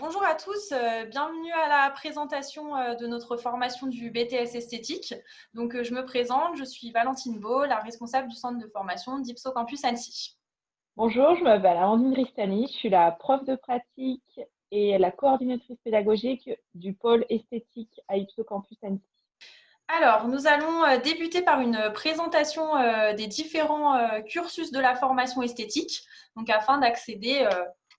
Bonjour à tous, bienvenue à la présentation de notre formation du BTS esthétique. Donc, je me présente, je suis Valentine Beau, la responsable du centre de formation d'Ipso Campus Annecy. Bonjour, je m'appelle Amandine Ristani, je suis la prof de pratique et la coordinatrice pédagogique du pôle esthétique à Ipso Campus Annecy. Alors, nous allons débuter par une présentation des différents cursus de la formation esthétique, donc afin d'accéder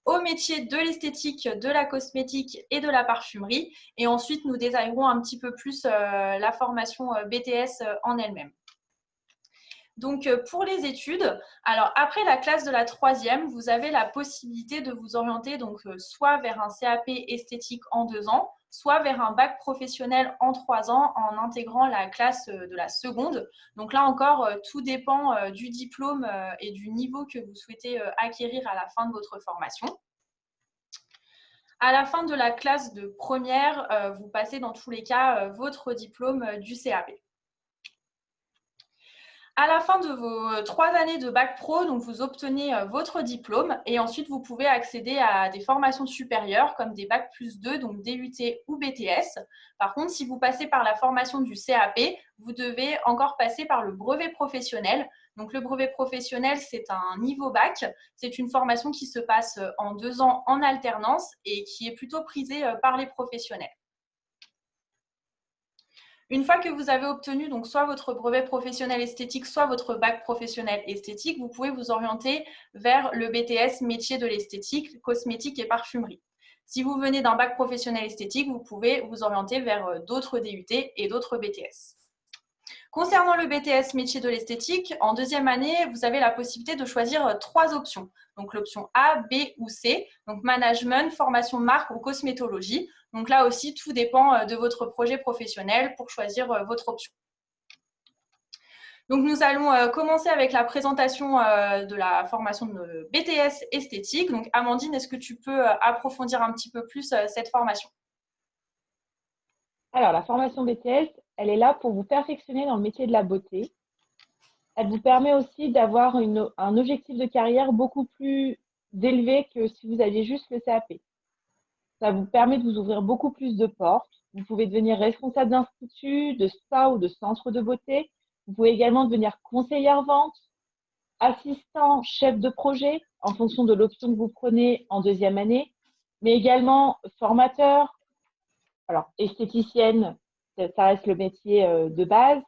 au métier de l'esthétique, de la cosmétique et de la parfumerie. Et ensuite, nous détaillerons un petit peu plus la formation BTS en elle-même. Donc, pour les études, alors après la classe de la troisième, vous avez la possibilité de vous orienter donc soit vers un CAP esthétique en 2 ans, soit vers un bac professionnel en 3 ans en intégrant la classe de la seconde. Donc là encore, tout dépend du diplôme et du niveau que vous souhaitez acquérir à la fin de votre formation. À la fin de la classe de première, vous passez dans tous les cas votre diplôme du CAP. À la fin de vos 3 années de bac pro, donc vous obtenez votre diplôme et ensuite vous pouvez accéder à des formations supérieures comme des bac plus 2, donc DUT ou BTS. Par contre, si vous passez par la formation du CAP, vous devez encore passer par le brevet professionnel. Donc le brevet professionnel, c'est un niveau bac. C'est une formation qui se passe en 2 ans en alternance et qui est plutôt prisée par les professionnels. Une fois que vous avez obtenu donc soit votre brevet professionnel esthétique, soit votre bac professionnel esthétique, vous pouvez vous orienter vers le BTS métier de l'esthétique, cosmétique et parfumerie. Si vous venez d'un bac professionnel esthétique, vous pouvez vous orienter vers d'autres DUT et d'autres BTS. Concernant le BTS métier de l'esthétique, en deuxième année, vous avez la possibilité de choisir 3 options. Donc l'option A, B ou C, donc management, formation marque ou cosmétologie. Donc là aussi, tout dépend de votre projet professionnel pour choisir votre option. Donc nous allons commencer avec la présentation de la formation de BTS esthétique. Donc Amandine, est-ce que tu peux approfondir un petit peu plus cette formation ? Alors, la formation BTS, elle est là pour vous perfectionner dans le métier de la beauté. Elle vous permet aussi d'avoir un objectif de carrière beaucoup plus élevé que si vous aviez juste le CAP. Ça vous permet de vous ouvrir beaucoup plus de portes. Vous pouvez devenir responsable d'institut, de spa ou de centre de beauté. Vous pouvez également devenir conseillère vente, assistant chef de projet en fonction de l'option que vous prenez en deuxième année, mais également formateur. Alors, esthéticienne, ça reste le métier de base.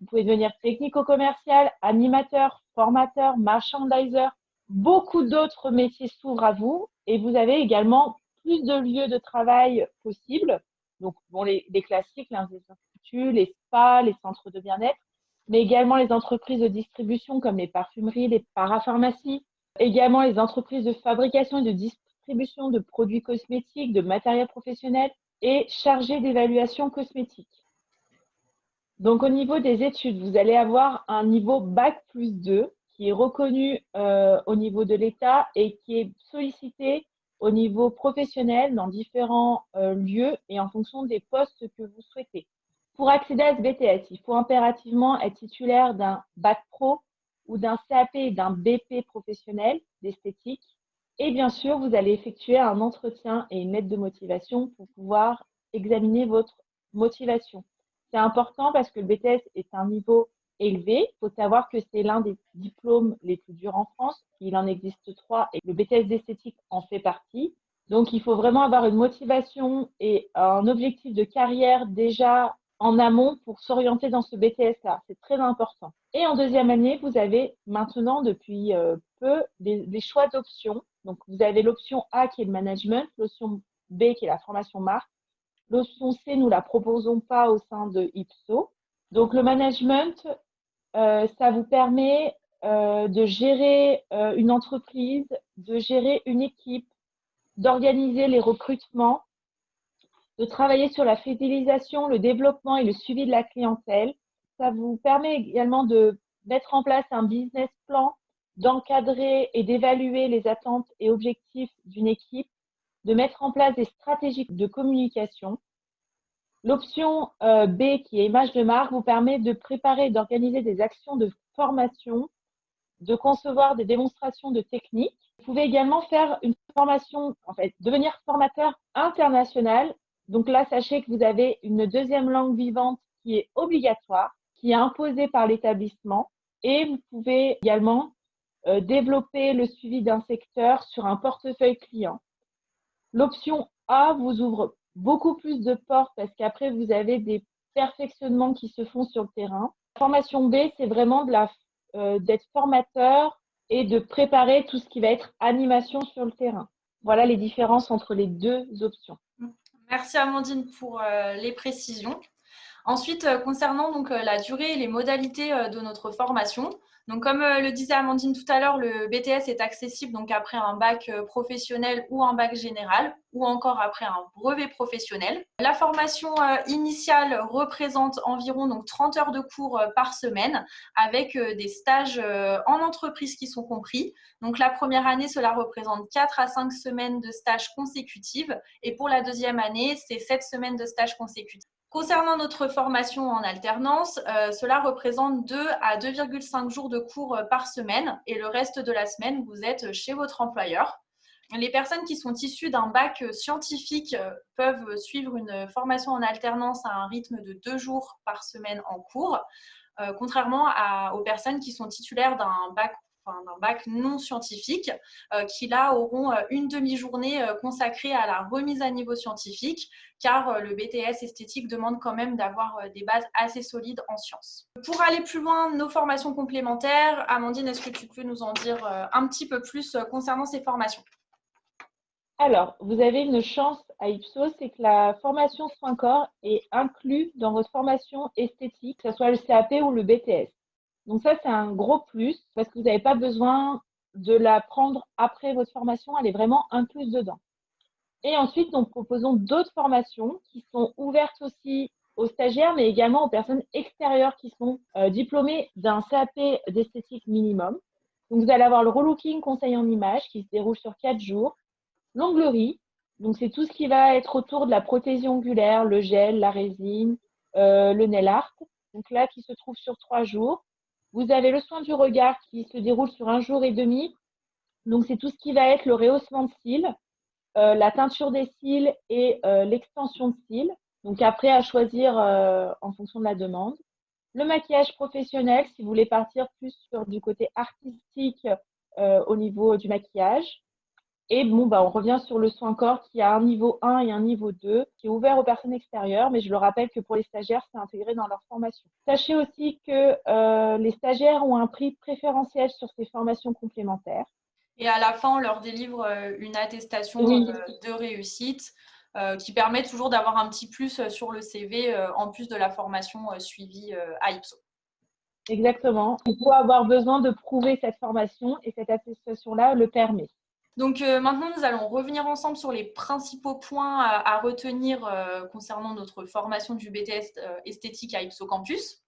Vous pouvez devenir technico-commercial, animateur, formateur, merchandiser. Beaucoup d'autres métiers s'ouvrent à vous et vous avez également plus de lieux de travail possibles. Donc, bon, les classiques, les instituts, les spas, les centres de bien-être, mais également les entreprises de distribution comme les parfumeries, les parapharmacies, également les entreprises de fabrication et de distribution de produits cosmétiques, de matériel professionnel et chargé d'évaluation cosmétique. Donc, au niveau des études, vous allez avoir un niveau Bac plus 2 qui est reconnu au niveau de l'État et qui est sollicité au niveau professionnel dans différents lieux et en fonction des postes que vous souhaitez. Pour accéder à ce BTS, il faut impérativement être titulaire d'un Bac Pro ou d'un CAP et d'un BP professionnel d'esthétique. Et bien sûr, vous allez effectuer un entretien et une lettre de motivation pour pouvoir examiner votre motivation. C'est important parce que le BTS est un niveau élevé. Il faut savoir que c'est l'un des diplômes les plus durs en France. Il en existe 3 et le BTS d'esthétique en fait partie. Donc, il faut vraiment avoir une motivation et un objectif de carrière déjà en amont pour s'orienter dans ce BTS-là. C'est très important. Et en deuxième année, vous avez maintenant, depuis peu, des choix d'options. Donc, vous avez l'option A qui est le management, l'option B qui est la formation marque. L'option C, nous ne la proposons pas au sein de Ipso. Donc, le management, ça vous permet de gérer une entreprise, de gérer une équipe, d'organiser les recrutements, de travailler sur la fidélisation, le développement et le suivi de la clientèle. Ça vous permet également de mettre en place un business plan, d'encadrer et d'évaluer les attentes et objectifs d'une équipe, de mettre en place des stratégies de communication. L'option B, qui est image de marque, vous permet de préparer et d'organiser des actions de formation de concevoir des démonstrations de techniques. Vous pouvez également faire une formation, en fait, devenir formateur international. Donc là, sachez que vous avez une deuxième langue vivante qui est obligatoire, qui est imposée par l'établissement. Et vous pouvez également développer le suivi d'un secteur sur un portefeuille client. L'option A vous ouvre beaucoup plus de portes parce qu'après, vous avez des perfectionnements qui se font sur le terrain. La formation B, c'est vraiment d'être formateur et de préparer tout ce qui va être animation sur le terrain. Voilà les différences entre les deux options. Merci Amandine pour les précisions. Ensuite, concernant donc la durée et les modalités de notre formation, donc comme le disait Amandine tout à l'heure, le BTS est accessible donc après un bac professionnel ou un bac général ou encore après un brevet professionnel. La formation initiale représente environ donc 30 heures de cours par semaine avec des stages en entreprise qui sont compris. Donc la première année, cela représente 4 à 5 semaines de stages consécutifs et pour la deuxième année, c'est 7 semaines de stages consécutifs. Concernant notre formation en alternance, cela représente 2 à 2,5 jours de cours par semaine et le reste de la semaine, vous êtes chez votre employeur. Les personnes qui sont issues d'un bac scientifique peuvent suivre une formation en alternance à un rythme de 2 jours par semaine en cours, contrairement aux personnes qui sont titulaires d'un bac non scientifique, qui là auront une demi-journée consacrée à la remise à niveau scientifique, car le BTS esthétique demande quand même d'avoir des bases assez solides en sciences. Pour aller plus loin, nos formations complémentaires, Amandine, est-ce que tu peux nous en dire un petit peu plus concernant ces formations ? Alors, vous avez une chance à Ipsos, c'est que la formation soins corps est inclue dans votre formation esthétique, que ce soit le CAP ou le BTS. Donc ça, c'est un gros plus parce que vous n'avez pas besoin de la prendre après votre formation, elle est vraiment incluse dedans. Et ensuite, nous proposons d'autres formations qui sont ouvertes aussi aux stagiaires, mais également aux personnes extérieures qui sont diplômées d'un CAP d'esthétique minimum. Donc, vous allez avoir le relooking conseil en images qui se déroule sur 4 jours. L'onglerie, donc c'est tout ce qui va être autour de la prothésie ongulaire, le gel, la résine, le nail art. Donc là, qui se trouve sur 3 jours. Vous avez le soin du regard qui se déroule sur 1 jour et demi. Donc c'est tout ce qui va être le rehaussement de cils, la teinture des cils et l'extension de cils. Donc après, à choisir en fonction de la demande. Le maquillage professionnel, si vous voulez partir plus sur du côté artistique au niveau du maquillage. Et bon, on revient sur le soin corps qui a un niveau 1 et un niveau 2, qui est ouvert aux personnes extérieures, mais je le rappelle que pour les stagiaires, c'est intégré dans leur formation. Sachez aussi que les stagiaires ont un prix préférentiel sur ces formations complémentaires. Et à la fin, on leur délivre une attestation de réussite qui permet toujours d'avoir un petit plus sur le CV en plus de la formation suivie à Ipsos. Exactement. Il faut avoir besoin de prouver cette formation et cette attestation-là le permet. Donc maintenant, nous allons revenir ensemble sur les principaux points à retenir concernant notre formation du BTS esthétique à Ipsos Campus.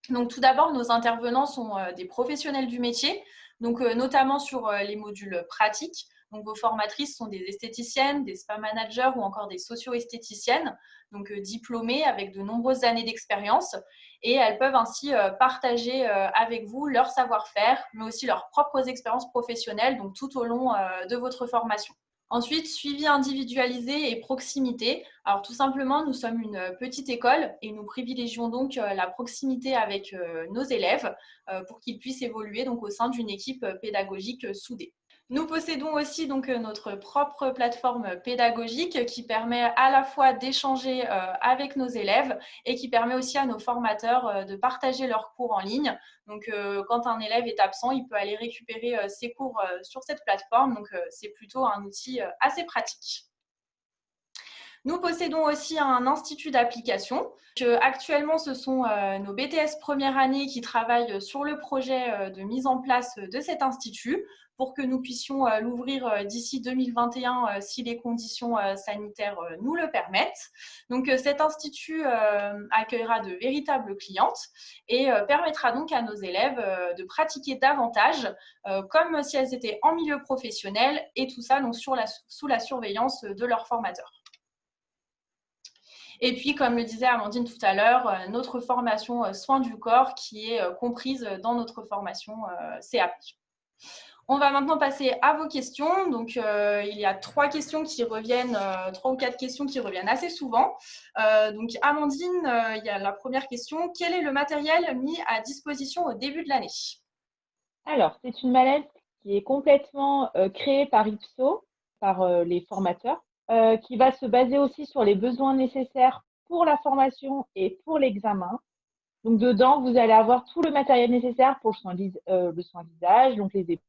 Donc tout d'abord, nos intervenants sont des professionnels du métier, donc notamment sur les modules pratiques. Donc vos formatrices sont des esthéticiennes, des spa managers ou encore des socio-esthéticiennes, donc diplômées avec de nombreuses années d'expérience. Et elles peuvent ainsi partager avec vous leur savoir-faire, mais aussi leurs propres expériences professionnelles, donc tout au long de votre formation. Ensuite, suivi individualisé et proximité. Alors tout simplement, nous sommes une petite école et nous privilégions donc la proximité avec nos élèves pour qu'ils puissent évoluer donc, au sein d'une équipe pédagogique soudée. Nous possédons aussi donc notre propre plateforme pédagogique qui permet à la fois d'échanger avec nos élèves et qui permet aussi à nos formateurs de partager leurs cours en ligne. Donc, quand un élève est absent, il peut aller récupérer ses cours sur cette plateforme. Donc, c'est plutôt un outil assez pratique. Nous possédons aussi un institut d'application. Actuellement, ce sont nos BTS première année qui travaillent sur le projet de mise en place de cet institut pour que nous puissions l'ouvrir d'ici 2021 si les conditions sanitaires nous le permettent. Donc, cet institut accueillera de véritables clientes et permettra donc à nos élèves de pratiquer davantage comme si elles étaient en milieu professionnel et tout ça donc sous la surveillance de leurs formateurs. Et puis, comme le disait Amandine tout à l'heure, notre formation soins du corps qui est comprise dans notre formation CAP. On va maintenant passer à vos questions. Donc, il y a trois ou quatre questions qui reviennent assez souvent. Donc, Amandine, il y a la première question. Quel est le matériel mis à disposition au début de l'année? Alors, c'est une mallette qui est complètement créée par IPSO, par les formateurs, qui va se baser aussi sur les besoins nécessaires pour la formation et pour l'examen. Donc, dedans, vous allez avoir tout le matériel nécessaire pour le soin visage, donc les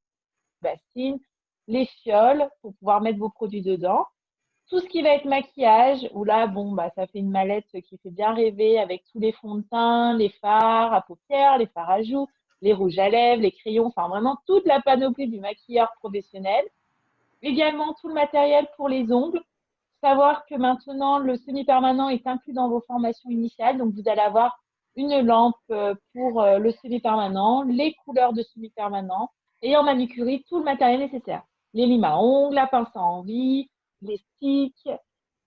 bassines, les fioles pour pouvoir mettre vos produits dedans. Tout ce qui va être maquillage, où là, ça fait une mallette qui fait bien rêver avec tous les fonds de teint, les fards à paupières, les fards à joues, les rouges à lèvres, les crayons, enfin vraiment toute la panoplie du maquilleur professionnel. Également tout le matériel pour les ongles. Savoir que maintenant, le semi-permanent est inclus dans vos formations initiales. Donc, vous allez avoir une lampe pour le semi-permanent, les couleurs de semi-permanent et en manucurie, tout le matériel nécessaire. Les limes à ongles, la pince à envie, les sticks,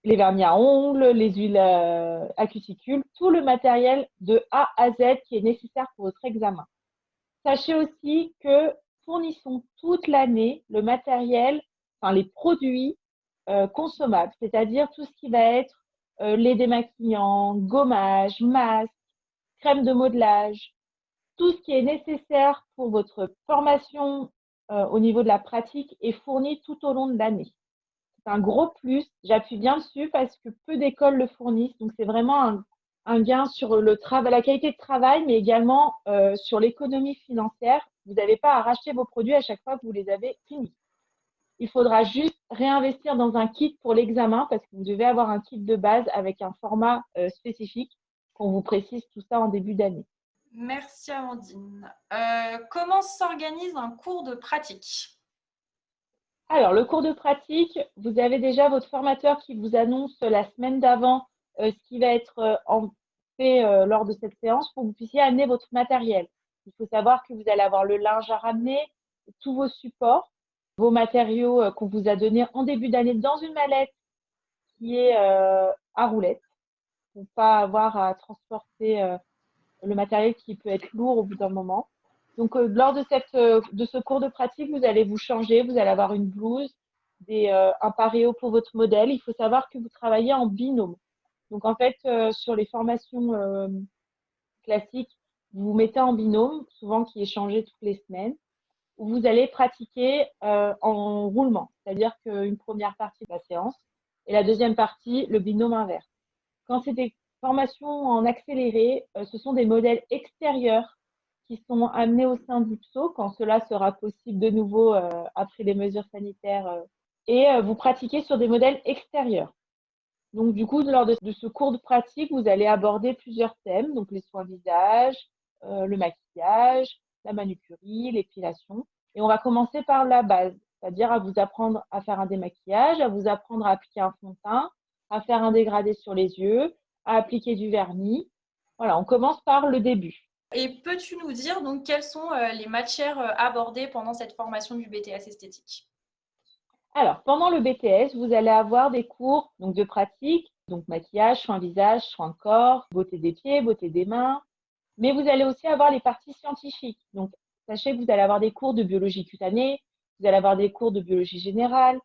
les vernis à ongles, les huiles à cuticule, tout le matériel de A à Z qui est nécessaire pour votre examen. Sachez aussi que fournissons toute l'année le matériel, enfin les produits consommables, c'est-à-dire tout ce qui va être lait démaquillant, gommage, masque, crème de modelage, tout ce qui est nécessaire pour votre formation au niveau de la pratique est fourni tout au long de l'année. C'est un gros plus, j'appuie bien dessus parce que peu d'écoles le fournissent, donc c'est vraiment un gain sur la qualité de travail, mais également sur l'économie financière. Vous n'avez pas à racheter vos produits à chaque fois que vous les avez finis. Il faudra juste réinvestir dans un kit pour l'examen parce que vous devez avoir un kit de base avec un format spécifique qu'on vous précise tout ça en début d'année. Merci Amandine. Comment s'organise un cours de pratique? Alors, le cours de pratique, vous avez déjà votre formateur qui vous annonce la semaine d'avant ce qui va être fait lors de cette séance pour que vous puissiez amener votre matériel. Il faut savoir que vous allez avoir le linge à ramener, tous vos supports, vos matériaux qu'on vous a donnés en début d'année dans une mallette qui est à roulettes pour ne pas avoir à transporter le matériel qui peut être lourd au bout d'un moment. Donc, lors de ce cours de pratique, vous allez vous changer, vous allez avoir une blouse, un paréo pour votre modèle. Il faut savoir que vous travaillez en binôme. Donc, en fait, sur les formations classiques, vous vous mettez en binôme, souvent qui est changé toutes les semaines, où vous allez pratiquer en roulement. C'est-à-dire qu'une première partie de la séance et la deuxième partie, le binôme inverse. Quand c'est des formations en accéléré, ce sont des modèles extérieurs qui sont amenés au sein d'IPSO quand cela sera possible de nouveau après les mesures sanitaires et vous pratiquez sur des modèles extérieurs. Donc, du coup, lors de ce cours de pratique, vous allez aborder plusieurs thèmes, donc les soins visage, le maquillage, la manucurie, l'épilation. Et on va commencer par la base, c'est-à-dire à vous apprendre à faire un démaquillage, à vous apprendre à appliquer un fond de teint, à faire un dégradé sur les yeux, à appliquer du vernis. Voilà, on commence par le début. Et peux-tu nous dire donc quelles sont les matières abordées pendant cette formation du BTS esthétique? Alors, pendant le BTS, vous allez avoir des cours donc, de pratique, donc maquillage, soin visage, soin corps, beauté des pieds, beauté des mains. Mais vous allez aussi avoir les parties scientifiques. Donc, sachez que vous allez avoir des cours de biologie cutanée, vous allez avoir des cours de biologie générale,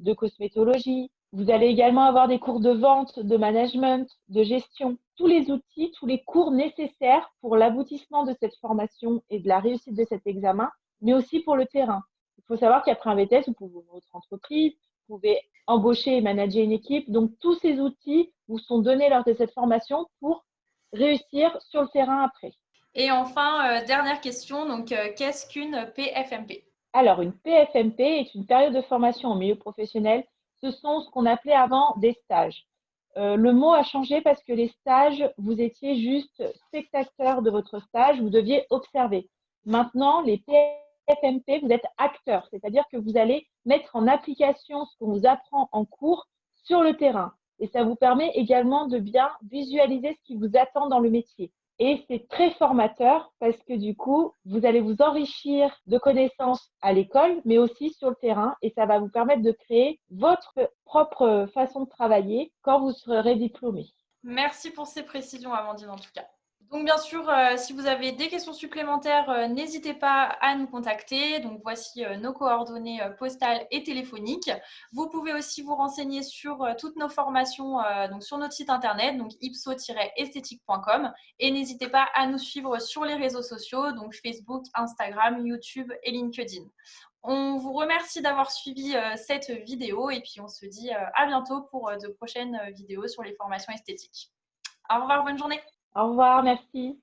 de cosmétologie. Vous allez également avoir des cours de vente, de management, de gestion. Tous les outils, tous les cours nécessaires pour l'aboutissement de cette formation et de la réussite de cet examen, mais aussi pour le terrain. Il faut savoir qu'après un BTS, vous pouvez ouvrir votre entreprise, vous pouvez embaucher et manager une équipe. Donc, tous ces outils vous sont donnés lors de cette formation pour réussir sur le terrain après. Et enfin, dernière question, donc qu'est-ce qu'une PFMP? Alors, une PFMP est une période de formation au milieu professionnel. Ce sont ce qu'on appelait avant des stages. Le mot a changé parce que les stages, vous étiez juste spectateur de votre stage, vous deviez observer. Maintenant, les PFMP, vous êtes acteurs, c'est-à-dire que vous allez mettre en application ce qu'on vous apprend en cours sur le terrain. Et ça vous permet également de bien visualiser ce qui vous attend dans le métier. Et c'est très formateur parce que du coup, vous allez vous enrichir de connaissances à l'école, mais aussi sur le terrain. Et ça va vous permettre de créer votre propre façon de travailler quand vous serez diplômé. Merci pour ces précisions, Amandine, en tout cas. Donc, bien sûr, si vous avez des questions supplémentaires, n'hésitez pas à nous contacter. Donc, voici nos coordonnées postales et téléphoniques. Vous pouvez aussi vous renseigner sur toutes nos formations donc sur notre site internet, donc ipso-esthétique.com. Et n'hésitez pas à nous suivre sur les réseaux sociaux, donc Facebook, Instagram, YouTube et LinkedIn. On vous remercie d'avoir suivi cette vidéo et puis on se dit à bientôt pour de prochaines vidéos sur les formations esthétiques. Au revoir, bonne journée. Au revoir, merci.